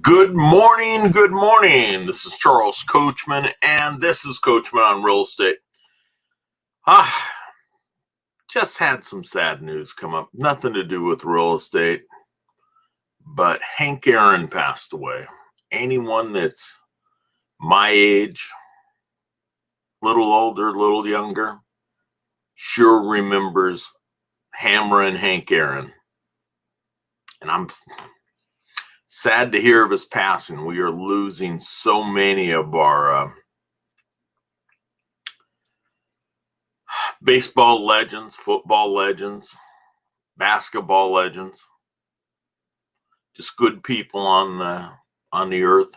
Good morning, good morning. This is Charles Coachman, and this is Coachman on Real Estate. Just had some sad news come up. Nothing to do with real estate, but Hank Aaron passed away. Anyone that's my age, little older, little younger, sure remembers Hammerin' Hank Aaron. And I'm sad to hear of his passing. We are losing so many of our baseball legends, football legends, basketball legends, just good people on the earth,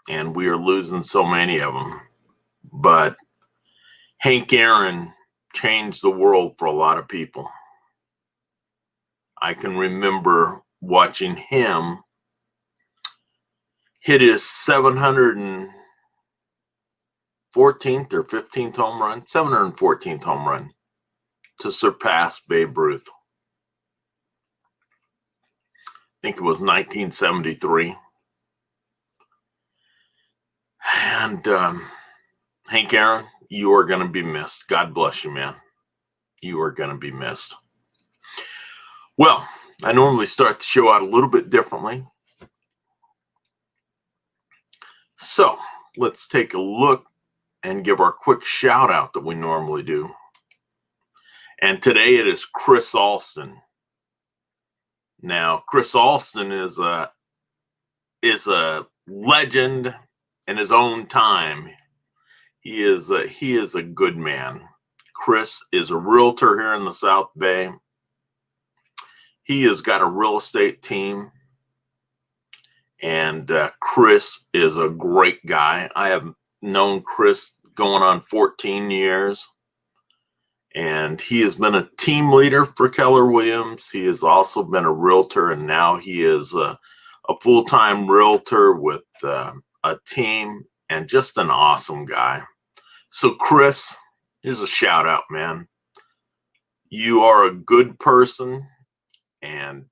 and we are losing so many of them. But Hank Aaron changed the world for a lot of people. I can remember watching him hit his 714th or 15th home run, 714th home run to surpass Babe Ruth. I think it was 1973. And Hank Aaron, you are going to be missed. God bless you, man. You are going to be missed. Well, I normally start the show out a little bit differently. So let's take a look and give our quick shout out that we normally do. And today it is Chris Alston. Now, Chris Alston is a legend in his own time. He is a good man. Chris is a realtor here in the South Bay. He has got a real estate team, and Chris is a great guy. I have known Chris going on 14 years, and he has been a team leader for Keller Williams. He has also been a realtor, and now he is a full-time realtor with a team, and just an awesome guy. So Chris, here's a shout out, man. You are a good person, and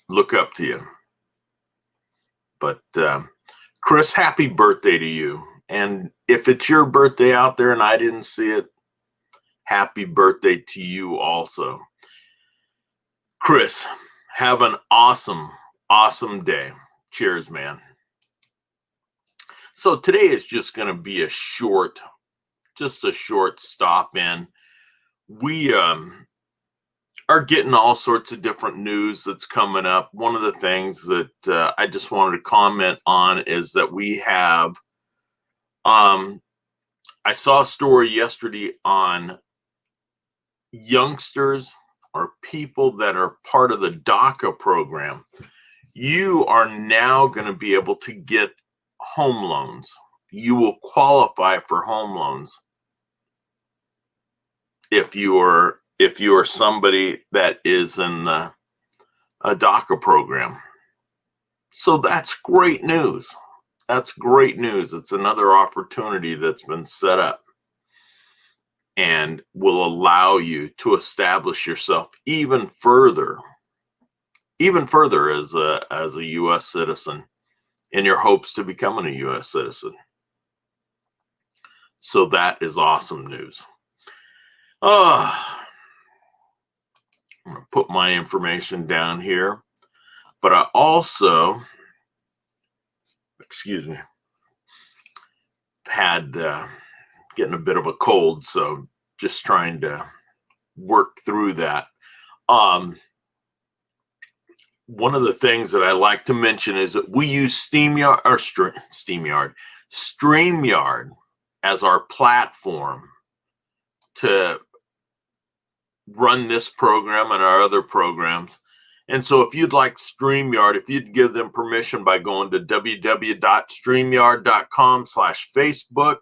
look up to you. But Chris, happy birthday to you. And if it's your birthday out there and I didn't see it, happy birthday to you also. Chris, have an awesome, awesome day. Cheers, man. So today is just going to be a short stop in. We are getting all sorts of different news that's coming up. One of the things that I just wanted to comment on is that we have, I saw a story yesterday on youngsters or people that are part of the DACA program. You are now going to be able to get home loans. You will qualify for home loans if you are somebody that is in a DACA program. So that's great news. That's great news. It's another opportunity that's been set up and will allow you to establish yourself even further as a U.S. citizen in your hopes to becoming a U.S. citizen. So that is awesome news. I'm going to put my information down here, but I also, had getting a bit of a cold, so just trying to work through that. One of the things that I like to mention is that we use StreamYard as our platform to run this program and our other programs. And so if you'd like StreamYard, if you'd give them permission by going to www.streamyard.com/Facebook,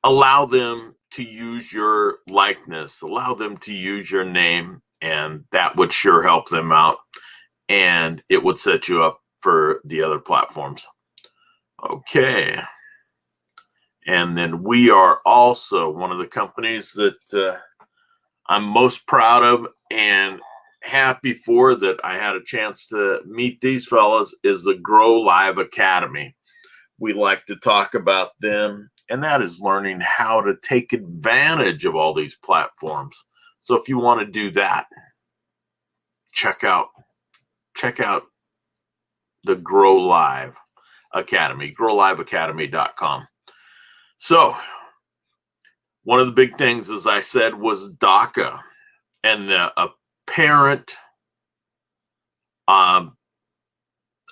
allow them to use your likeness, allow them to use your name, and that would sure help them out. And it would set you up for the other platforms. Okay. And then we are also one of the companies that I'm most proud of and happy for that I had a chance to meet these fellas is the Grow Live Academy. We like to talk about them, and that is learning how to take advantage of all these platforms. So if you want to do that, check out the Grow Live Academy, growliveacademy.com. So one of the big things, as I said, was DACA and the apparent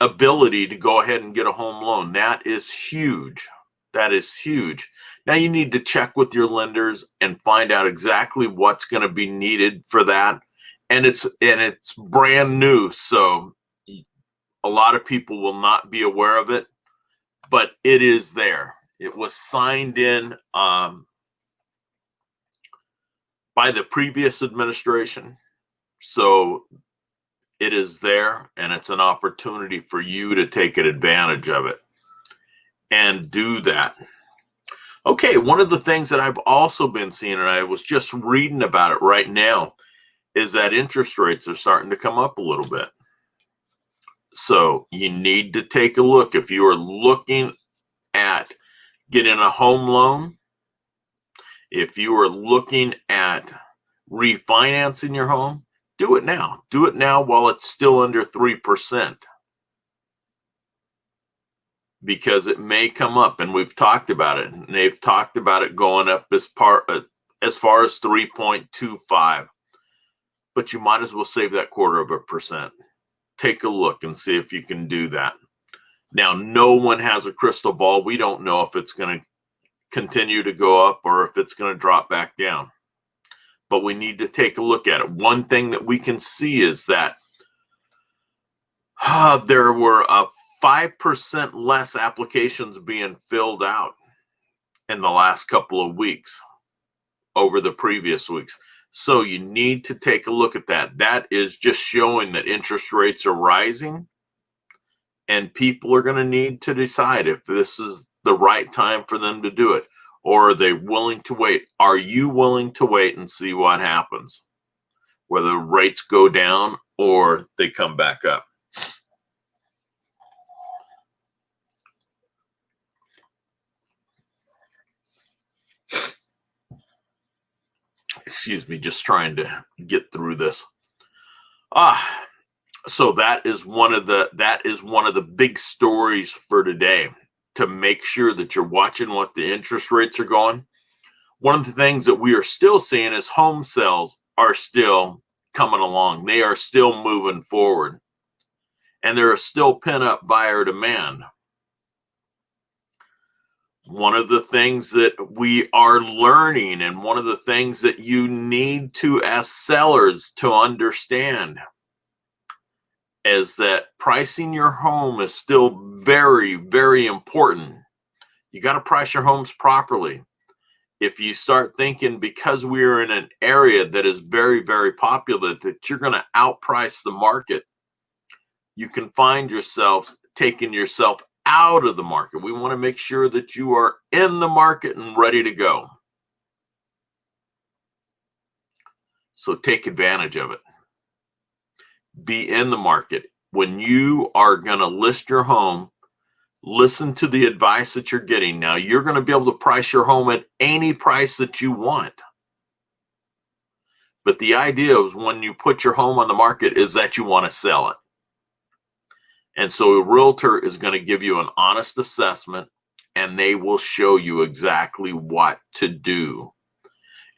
ability to go ahead and get a home loan. That is huge. That is huge. Now you need to check with your lenders and find out exactly what's going to be needed for that. And it's brand new, so a lot of people will not be aware of it, but it is there. It was signed in by the previous administration. So it is there, and it's an opportunity for you to take advantage of it and do that. Okay, one of the things that I've also been seeing, and I was just reading about it right now, is that interest rates are starting to come up a little bit. So you need to take a look. If you are looking at getting a home loan, if you are looking at refinancing your home, do it now. Do it now while it's still under 3%. Because it may come up, and we've talked about it. And they've talked about it going up as far as 3.25. But you might as well save that 0.25%. Take a look and see if you can do that. Now, no one has a crystal ball. We don't know if it's going to continue to go up or if it's going to drop back down. But we need to take a look at it. One thing that we can see is that there were 5% less applications being filled out in the last couple of weeks over the previous weeks. So you need to take a look at that. That is just showing that interest rates are rising, and people are going to need to decide if this is the right time for them to do it. Or are they willing to wait? Are you willing to wait and see what happens? Whether rates go down or they come back up. Excuse me, just trying to get through this. So that is one of the big stories for today, to make sure that you're watching what the interest rates are going. One of the things that we are still seeing is home sales are still coming along. They are still moving forward, and there is still pent-up buyer demand. One of the things that we are learning, and one of the things that you need to, as sellers, to understand is that pricing your home is still very, very important. You got to price your homes properly. If you start thinking, because we're in an area that is very, very popular, that you're going to outprice the market, you can find yourself taking yourself out of the market. We want to make sure that you are in the market and ready to go. So take advantage of it. Be in the market. When you are going to list your home, listen to the advice that you're getting. Now, you're going to be able to price your home at any price that you want. But the idea is, when you put your home on the market, is that you want to sell it. And so a realtor is going to give you an honest assessment, and they will show you exactly what to do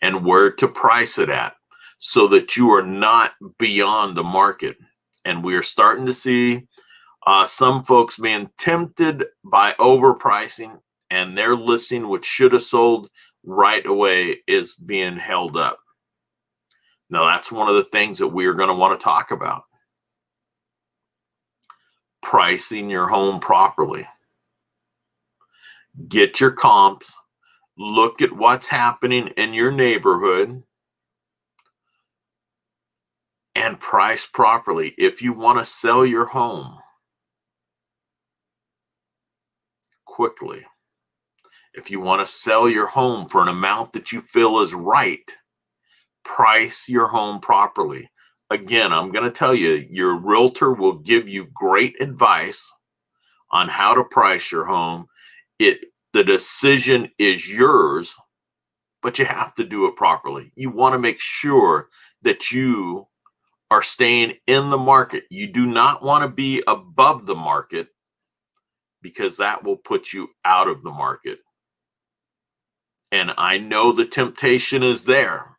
and where to price it at, so that you are not beyond the market. And we are starting to see some folks being tempted by overpricing, and their listing, which should have sold right away, is being held up. Now, that's one of the things that we are going to want to talk about. Pricing your home properly. Get your comps. Look at what's happening in your neighborhood and price properly. If you want to sell your home quickly, if you want to sell your home for an amount that you feel is right, price your home properly. again, I'm going to tell you, your realtor will give you great advice on how to price your home. The decision is yours, but you have to do it properly. You want to make sure that you are staying in the market. You do not want to be above the market, because that will put you out of the market. And I know the temptation is there.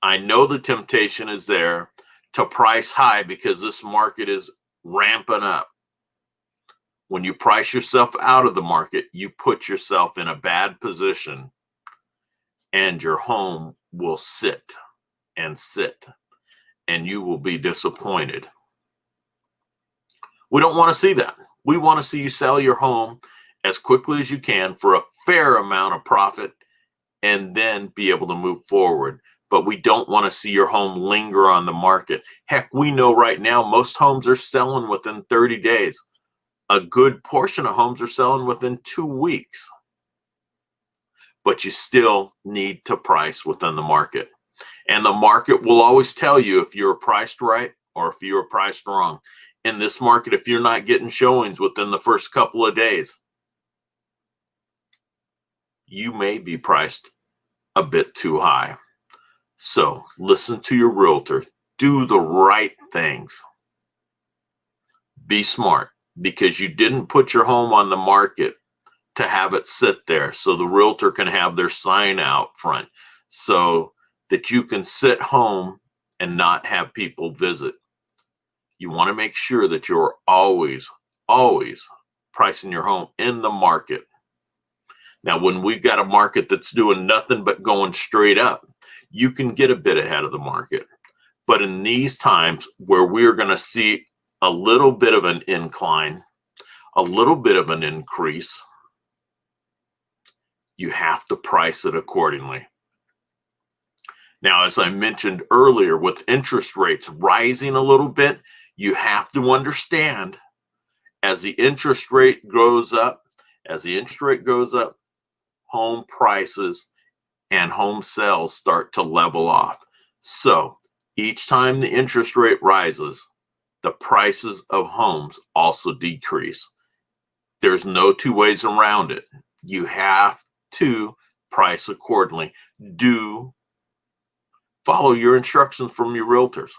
I know the temptation is there to price high because this market is ramping up. When you price yourself out of the market, you put yourself in a bad position, and your home will sit, and you will be disappointed. We don't want to see that. We want to see you sell your home as quickly as you can for a fair amount of profit and then be able to move forward. But we don't want to see your home linger on the market. Heck, we know right now most homes are selling within 30 days. A good portion of homes are selling within 2 weeks. But you still need to price within the market. And the market will always tell you if you're priced right or if you're priced wrong. In this market, if you're not getting showings within the first couple of days, you may be priced a bit too high. So listen to your realtor. Do the right things. Be smart, because you didn't put your home on the market to have it sit there so the realtor can have their sign out front so that you can sit home and not have people visit. You want to make sure that you're always pricing your home in the market. Now, when we've got a market that's doing nothing but going straight up, you can get a bit ahead of the market. But in these times where we're going to see a little bit of an incline, a little bit of an increase, you have to price it accordingly. Now, as I mentioned earlier, with interest rates rising a little bit, you have to understand as the interest rate goes up, home prices and home sales start to level off. So each time the interest rate rises, the prices of homes also decrease. There's no two ways around it. You have to price accordingly. Follow your instructions from your realtors.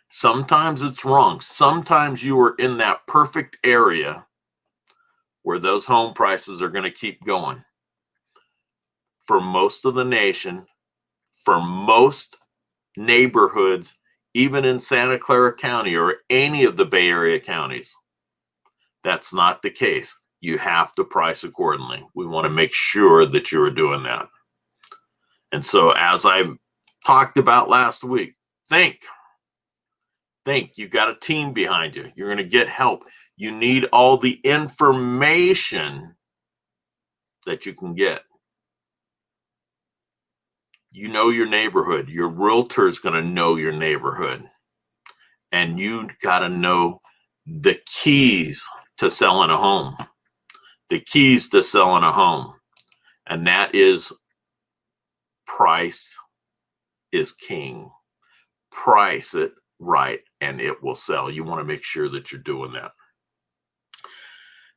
Sometimes it's wrong. Sometimes you are in that perfect area where those home prices are going to keep going. For most of the nation, for most neighborhoods, even in Santa Clara County or any of the Bay Area counties, that's not the case. You have to price accordingly. We want to make sure that you are doing that. And so, as I talked about last week, think. You got a team behind you. You're going to get help. You need all the information that you can get. You know your neighborhood. Your realtor is going to know your neighborhood. And you got to know the keys to selling a home. The keys to selling a home. And that is price is king. Price it right and it will sell. You want to make sure that you're doing that.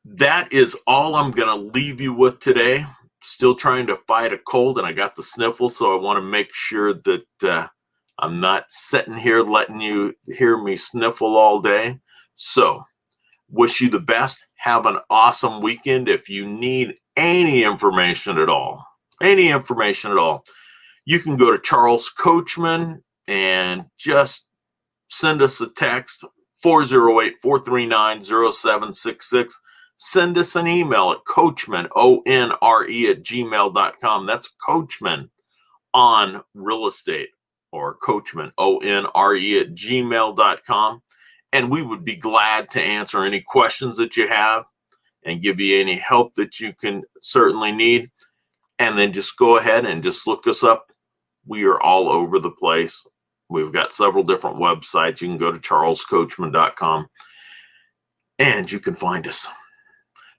That is all I'm going to leave you with today. Still trying to fight a cold and I got the sniffles, so I want to make sure that I'm not sitting here letting you hear me sniffle all day. So wish you the best. Have an awesome weekend. If you need any information at all, you can go to Charles Coachman and just send us a text, 408-439-0766. Send us an email at Coachman, ONRE @gmail.com. That's Coachman on real estate, or Coachman, ONRE @gmail.com. And we would be glad to answer any questions that you have and give you any help that you can certainly need. And then just go ahead and just look us up. We are all over the place. We've got several different websites. You can go to charlescoachman.com and you can find us.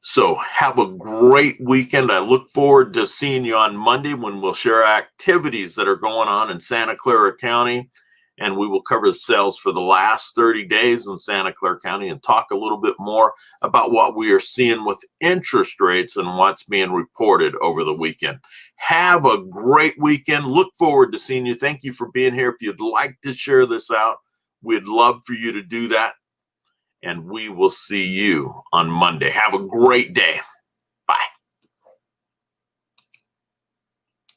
So have a great weekend. I look forward to seeing you on Monday when we'll share activities that are going on in Santa Clara County. And we will cover the sales for the last 30 days in Santa Clara County and talk a little bit more about what we are seeing with interest rates and what's being reported over the weekend. Have a great weekend. Look forward to seeing you. Thank you for being here. If you'd like to share this out, we'd love for you to do that. And we will see you on Monday. Have a great day. Bye.